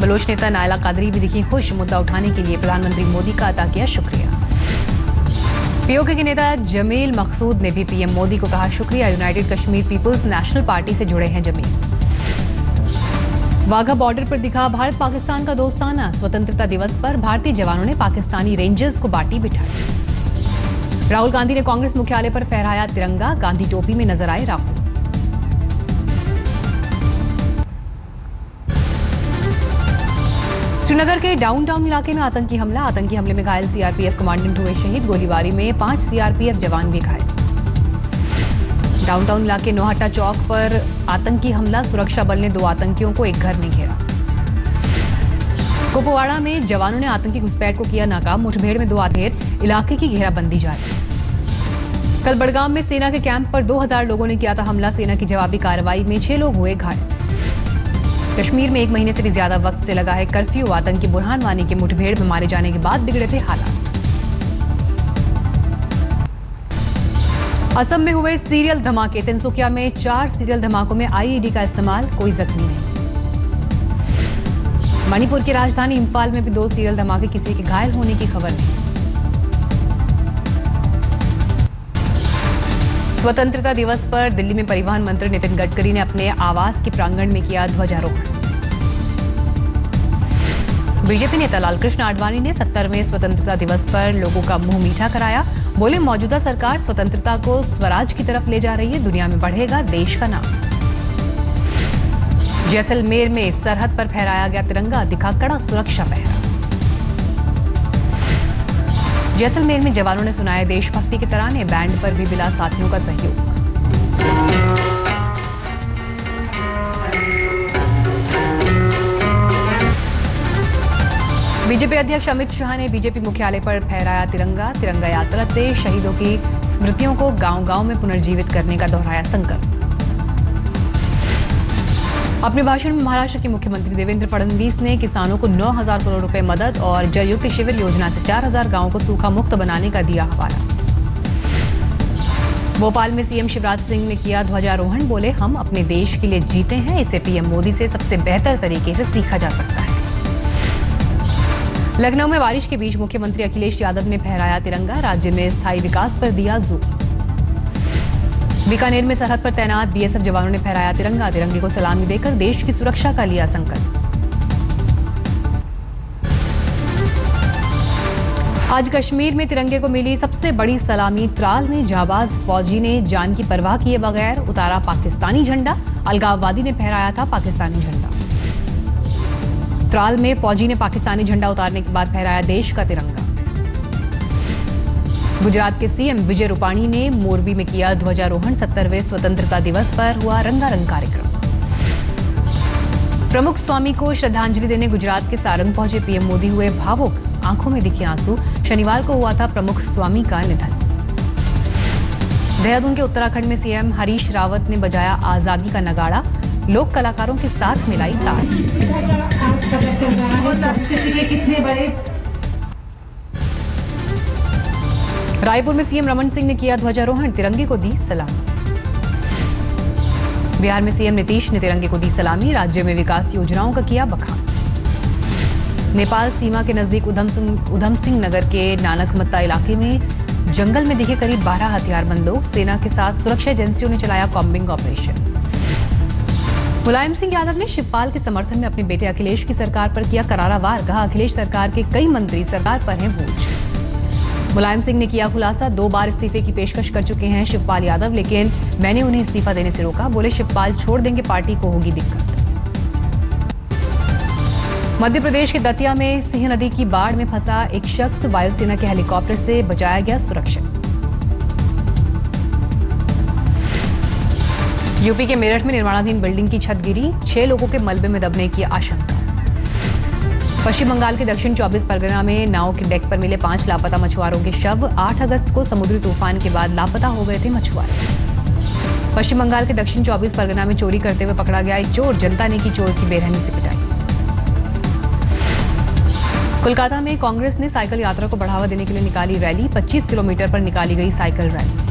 Bloch नेता नायला कादरी भी दिखी खुश, मुद्दा उठाने के लिए प्रधानमंत्री मोदी का अदा किया शुक्रिया। पीओके के नेता जमील मकसूद ने भी पीएम मोदी को कहा शुक्रिया, united Kashmir people's national party से जुड़े हैं जमील। वाघा बॉर्डर पर दिखा भारत पाकिस्तान का दोस्ताना, स्वतंत्रता दिवस पर भारतीय जवानों ने पाकिस्तानी रेंजर्स को बांटी मिठाई। राहुल गांधी ने कांग्रेस मुख्यालय पर फहराया तिरंगा, गांधी टोपी में नजर आए राहुल। श्रीनगर के डाउनटाउन इलाके में आतंकी हमले में घायल सीआरपीएफ कमांडेंट हुए शहीद, गोलीबारी में 5 सीआरपीएफ जवान भी घायल। डाउनटाउन इलाके नोहट्टा चौक पर आतंकी हमला, सुरक्षा बल ने 2 आतंकियों को एक घर में घेरा। कुपवाड़ा में जवानों ने आतंकी घुसपैठ को किया नाकाम, मुठभेड़ में 2 आधेर, इलाके की घेराबंदी जारी। कल बड़गाम में सेना के कैंप पर 2000 लोगों ने किया था हमला, सेना की जवाबी कार्रवाई में 6 लोग हुए घायल। कश्मीर में 1 महीने से भी ज्यादा वक्त से लगा है कर्फ्यू, आतंकी बुरहान वानी के मुठभेड़ में मारे जाने के बाद बिगड़े थे हालात। असम में हुए सीरियल धमाके, तिनसुकिया में 4 सीरियल धमाकों में आईईडी का इस्तेमाल, कोई जख्मी नहीं। मणिपुर की राजधानी इंफाल में भी 2 सीरियल धमाके, किसी के घायल होने की खबर नहीं। स्वतंत्रता दिवस पर दिल्ली में परिवहन मंत्री नितिन गडकरी ने अपने आवास के प्रांगण में किया ध्वजारोहण। बीजेपी नेता लालकृष्ण आडवाणी ने 70वें स्वतंत्रता दिवस पर लोगों का मुंह मीठा कराया, बोले मौजूदा सरकार स्वतंत्रता को स्वराज की तरफ ले जा रही है, दुनिया में बढ़ेगा देश का नाम। जैसलमेर में सरहद पर फहराया गया तिरंगा, दिखा कड़ा सुरक्षा पहरा। जैसलमेर में जवानों ने सुनाए देशभक्ति के तराने, बैंड पर भी मिला साथियों का सहयोग। बीजेपी अध्यक्ष अमित शाह ने बीजेपी मुख्यालय पर फहराया तिरंगा, तिरंगा यात्रा से शहीदों की स्मृतियों को गांव-गांव में पुनर्जीवित करने का दोहराया संकल्प। अपने भाषण में महाराष्ट्र के मुख्यमंत्री देवेंद्र फडणवीस ने किसानों को 9000 करोड़ रुपए मदद और जलयुक्त शिविर योजना से 4000 गांवों को सूखा मुक्त बनाने का दिया हवाला। भोपाल में सीएम शिवराज सिंह ने किया ध्वजारोहण, बोले हम अपने देश के लिए जीते हैं, इसे पीएम मोदी से सबसे बेहतर तरीके से सीखा जा सकता है। लखनऊ में बारिश के बीच मुख्यमंत्री अखिलेश यादव ने फहराया तिरंगा, राज्य में स्थायी विकास पर दिया जोर। बीकानेर में सरहद पर तैनात बीएसएफ जवानों ने फहराया तिरंगा, तिरंगे को सलामी देकर देश की सुरक्षा का लिया संकल्प। आज कश्मीर में तिरंगे को मिली सबसे बड़ी सलामी, त्राल में जाबाज फौजी ने जान की परवाह किए बगैर उतारा पाकिस्तानी झंडा, अलगाववादी ने फहराया था पाकिस्तानी झंडा। त्राल में फौजी ने पाकिस्तानी झंडा उतारने के बाद फहराया देश का तिरंगा। गुजरात के सीएम विजय रूपाणी ने मोरबी में किया ध्वजारोहण, 70वें स्वतंत्रता दिवस पर हुआ रंगारंग कार्यक्रम। प्रमुख स्वामी को श्रद्धांजलि देने गुजरात के सारंग पहुंचे पीएम मोदी हुए भावुक, आंखों में दिखे आंसू, शनिवार को हुआ था प्रमुख स्वामी का निधन। देहरादून के उत्तराखंड में सीएम हरीश रावत ने बजाया आजादी का नगाड़ा, लोक कलाकारों के साथ मिलाई ताल। रायपुर में सीएम रमन सिंह ने किया ध्वजारोहण, तिरंगे को दी सलामी। बिहार में सीएम नीतीश ने तिरंगे को दी सलामी, राज्य में विकास योजनाओं का किया बखान। नेपाल सीमा के नजदीक उधम सिंह नगर के नानकमत्ता इलाके में जंगल में दिखे करीब 12 हथियारबंद लोग, सेना के साथ सुरक्षा एजेंसियों ने चलाया कॉम्बिंग ऑपरेशन। मुलायम सिंह यादव ने शिवपाल के समर्थन में अपने बेटे अखिलेश की सरकार पर किया करारा वार, कहा अखिलेश सरकार के कई मंत्री सरकार पर हैं बोझ। मुलायम सिंह ने किया खुलासा, 2 बार इस्तीफे की पेशकश कर चुके हैं शिवपाल यादव, लेकिन मैंने उन्हें इस्तीफा देने से रोका, बोले शिवपाल छोड़ देंगे पार्टी को होगी दिक्कत। मध्य प्रदेश के दतिया में सिंह नदी की बाढ़ में फंसा एक शख्स वायुसेना के हेलीकॉप्टर से बचाया गया सुरक्षित। यूपी के मेरठ में निर्माणाधीन बिल्डिंग की छत गिरी, 6 लोगों के मलबे में दबने की आशंका। पश्चिम बंगाल के दक्षिण 24 परगना में नाव के डेक पर मिले 5 लापता मछुआरों के शव, 8 अगस्त को समुद्री तूफान के बाद लापता हो गए थे मछुआरे। पश्चिम बंगाल के दक्षिण 24 परगना में चोरी करते हुए पकड़ा गया एक चोर, जनता ने की चोर की बेरहमी से पिटाई। कोलकाता में कांग्रेस ने साइकिल यात्रा को बढ़ावा देने के लिए निकाली रैली, 25 किलोमीटर पर निकाली गई साइकिल रैली।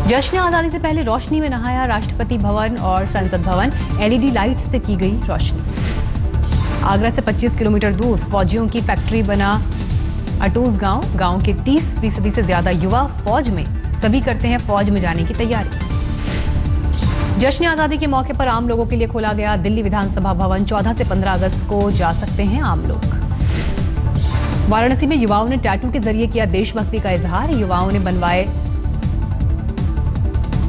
जश्न आजादी से पहले रोशनी में नहाया राष्ट्रपति भवन और संसद भवन, एलईडी लाइट से की गई रोशनी। आगरा से 25 किलोमीटर दूर फौजियों की फैक्ट्री बना अटूज गांव के 30% से ज्यादा युवा फौज में, सभी करते हैं फौज में जाने की तैयारी। जश्न आजादी के मौके पर आम लोगों के लिए खोला गया दिल्ली विधानसभा भवन, 14 से 15 अगस्त को जा सकते हैं आम लोग। वाराणसी में युवाओं ने टैटू के जरिए किया देशभक्ति का इजहार, युवाओं ने बनवाए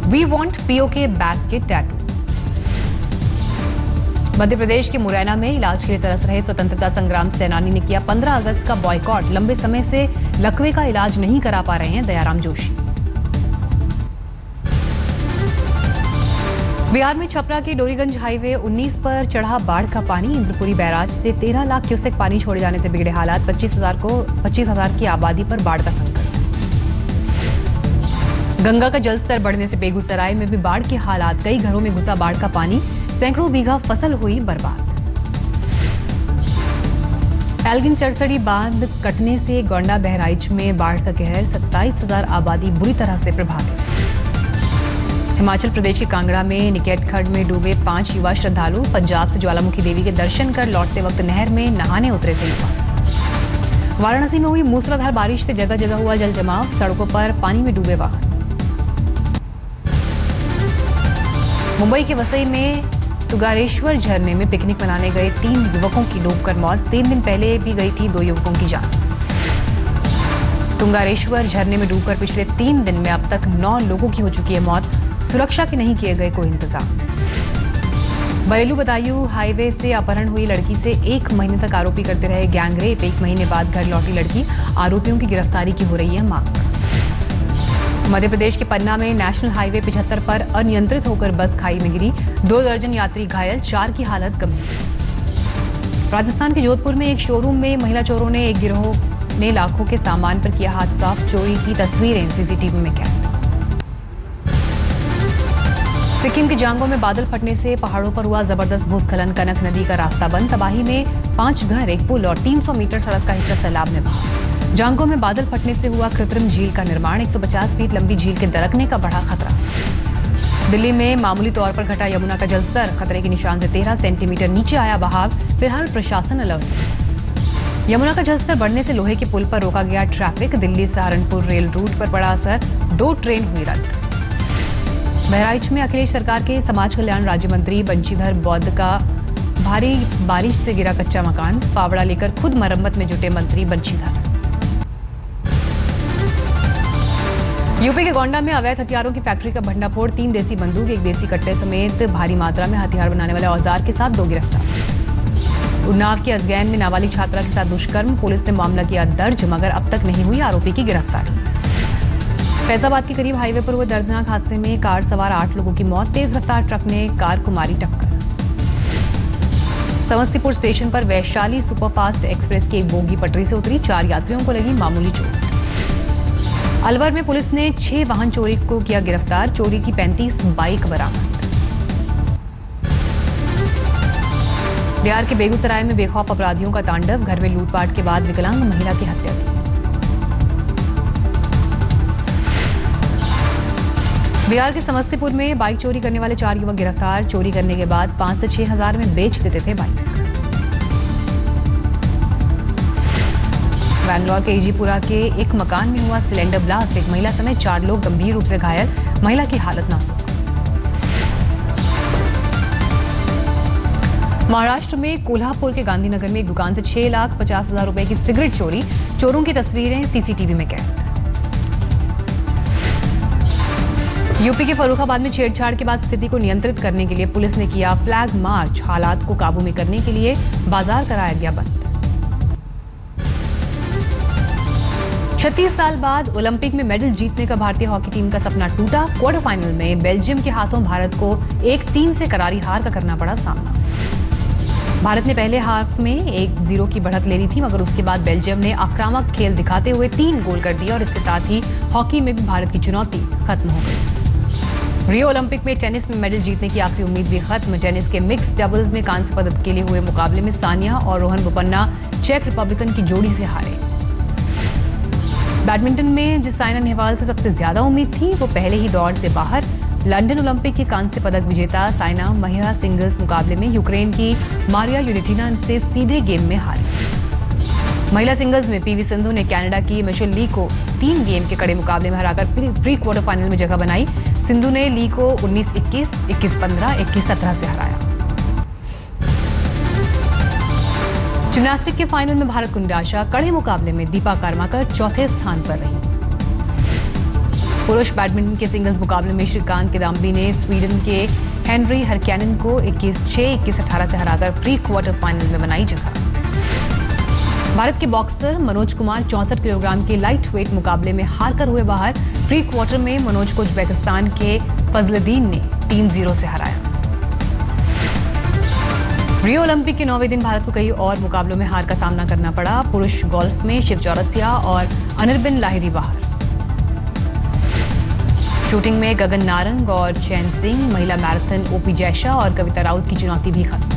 वी वॉन्ट पीओके बैक के टैटू। मध्य प्रदेश के मुरैना में इलाज के लिए तरस रहे स्वतंत्रता संग्राम सेनानी ने किया 15 अगस्त का बॉयकॉट, लंबे समय से लकवे का इलाज नहीं करा पा रहे हैं दयाराम जोशी। बिहार में छपरा के डोरीगंज हाईवे 19 पर चढ़ा बाढ़ का पानी, इंद्रपुरी बैराज से 13 लाख क्यूसेक पानी छोड़े जाने से बिगड़े हालात, 25,000 की आबादी पर बाढ़ का संकट। गंगा का जलस्तर बढ़ने से बेगूसराय में भी बाढ़ के हालात, कई घरों में घुसा बाढ़ का पानी, सैकड़ों बीघा फसल हुई बर्बाद। एल्गिन चरसड़ी बांध कटने से गोंडा बहराइच में बाढ़ का कहर, 27,000 आबादी बुरी तरह से प्रभावित। हिमाचल प्रदेश के कांगड़ा में निकेट खड्ड में डूबे 5 युवा श्रद्धालु, पंजाब से ज्वालामुखी देवी के दर्शन कर लौटते वक्त नहर में नहाने उतरे थे युवा। वाराणसी में हुई मूसलाधार बारिश से जगह जगह हुआ जल जमाव, सड़कों पर पानी में डूबे वाहन। मुंबई के वसई में तुगारेश्वर झरने में पिकनिक मनाने गए 3 युवकों की डूबकर मौत, 3 दिन पहले भी गई थी 2 युवकों की जान। तुंगारेश्वर झरने में डूबकर पिछले 3 दिन में अब तक 9 लोगों की हो चुकी है मौत, सुरक्षा के नहीं किए गए कोई इंतजाम। बरेलू बदायूं हाईवे से अपहरण हुई लड़की से 1 महीने तक आरोपी करते रहे गैंगरेप, 1 महीने बाद घर लौटी लड़की, आरोपियों की गिरफ्तारी की हो रही है मांग। मध्य प्रदेश के पन्ना में नेशनल हाईवे 75 पर अनियंत्रित होकर बस खाई में गिरी, 2 दर्जन यात्री घायल, 4 की हालत गंभीर। राजस्थान के जोधपुर में एक शोरूम में महिला चोरों ने एक गिरोह ने लाखों के सामान पर किया हाथ साफ, चोरी की तस्वीरें सीसीटीवी में कैद। सिक्किम के जांगो में बादल फटने से पहाड़ों पर हुआ जबरदस्त भूस्खलन, कनक नदी का रास्ता बंद, तबाही में 5 घर, एक पुल और 300 मीटर सड़क का हिस्सा सैलाब में बहा। जांगो में बादल फटने से हुआ कृत्रिम झील का निर्माण, 150 फीट लंबी झील के दरकने का बढ़ा खतरा। दिल्ली में मामूली तौर पर घटा यमुना का जलस्तर, खतरे के निशान से 13 सेंटीमीटर नीचे आया बहाव, फिलहाल प्रशासन अलर्ट। यमुना का जलस्तर बढ़ने से लोहे के पुल पर रोका गया traffic, Delhi Saharanpur rail route पर पड़ा असर, 2 ट्रेन हुई रद्द। बहराइच में अखिलेश सरकार के समाज कल्याण राज्य मंत्री बंशीधर बौद्ध का भारी बारिश से गिरा कच्चा मकान, फावड़ा लेकर खुद मरम्मत में जुटे मंत्री बंशीधर। यूपी के गोंडा में अवैध हथियारों की फैक्ट्री का भंडाफोड़, 3 देसी बंदूक, 1 देसी कट्टे समेत भारी मात्रा में हथियार बनाने वाले औजार के साथ 2 गिरफ्तार। उन्नाव के अजगैन में नाबालिग छात्रा के साथ दुष्कर्म, पुलिस ने मामला किया दर्ज, मगर अब तक नहीं हुई आरोपी की गिरफ्तारी। फैजाबाद के करीब हाईवे पर हुए दर्दनाक हादसे में कार सवार 8 लोगों की मौत, तेज रफ्तार ट्रक ने कार को मारी टक्कर। समस्तीपुर स्टेशन पर वैशाली सुपरफास्ट एक्सप्रेस की एक बोगी पटरी से उतरी, 4 यात्रियों को लगी मामूली चोट। अलवर में पुलिस ने 6 वाहन चोरी को किया गिरफ्तार, चोरी की 35 बाइक बरामद। बिहार के बेगूसराय में बेखौफ अपराधियों का तांडव, घर में लूटपाट के बाद विकलांग महिला की हत्या की। बिहार के समस्तीपुर में बाइक चोरी करने वाले 4 युवक गिरफ्तार, चोरी करने के बाद 5 से 6 हजार में बेच देते थे बाइक। बैंगलोर के एजीपुरा के एक मकान में हुआ सिलेंडर ब्लास्ट, एक महिला समेत 4 लोग गंभीर रूप से घायल, महिला की हालत नाजुक। महाराष्ट्र में कोल्हापुर के गांधीनगर में एक दुकान से 6,50,000 रुपए की सिगरेट चोरी, चोरों की तस्वीरें सीसीटीवी में कैद। यूपी के फर्रुखाबाद में छेड़छाड़ के बाद स्थिति को नियंत्रित करने के लिए पुलिस ने किया फ्लैग मार्च, हालात को काबू में करने के लिए बाजार कराया गया बंद। 36 साल बाद ओलंपिक में मेडल जीतने का भारतीय हॉकी टीम का सपना टूटा, क्वार्टर फाइनल में बेल्जियम के हाथों भारत को 1-3 से करारी हार का करना पड़ा सामना। भारत ने पहले हाफ में 1-0 की बढ़त ले ली थी, मगर उसके बाद बेल्जियम ने आक्रामक खेल दिखाते हुए 3 गोल कर दिया और इसके साथ ही हॉकी में भी भारत की चुनौती खत्म हो गई। रियो ओलंपिक में टेनिस में मेडल जीतने की आखिरी उम्मीद भी खत्म। टेनिस के मिक्स डबल्स में कांस्य पदक के लिए हुए मुकाबले में सानिया और रोहन बोपन्ना चेक रिपब्लिकन की जोड़ी से हारे। बैडमिंटन में जिस साइना नेहवाल से सबसे ज्यादा उम्मीद थी वो पहले ही दौर से बाहर। लंदन ओलंपिक के कांस्य पदक विजेता साइना महिला सिंगल्स मुकाबले में यूक्रेन की मारिया यूडिटिना से सीधे गेम में हारी। महिला सिंगल्स में पीवी सिंधु ने कनाडा की मिशेल ली को 3 गेम के कड़े मुकाबले में हराकर प्री क्वार्टर फाइनल में जगह बनाई। सिंधु ने ली को 19-21, 21-15, 21-17 से हराया। जिम्नास्टिक के फाइनल में भारत को निराशा। कड़े मुकाबले में दीपा कर्माकर चौथे स्थान पर रही। पुरुष बैडमिंटन के सिंगल्स मुकाबले में श्रीकांत किदाम्बी ने स्वीडन के हेनरी हरक्यानन को 21-6, 21-18 से हराकर प्री क्वार्टर फाइनल में बनाई जगह। भारत के बॉक्सर मनोज कुमार 64 किलोग्राम के लाइट वेट मुकाबले में हारकर हुए बाहर। प्री क्वार्टर में मनोज को उज्बेकिस्तान के फजलुद्दीन ने 3-0 से हराया। रियो ओलंपिक के 9वें दिन भारत को कई और मुकाबलों में हार का सामना करना पड़ा। पुरुष गोल्फ में शिव चौरसिया और अनिर्बन लाहिरी बाहर। शूटिंग में गगन नारंग और चैन सिंह। महिला मैराथन ओपी जैशा और कविता राउत की चुनौती भी खत्म।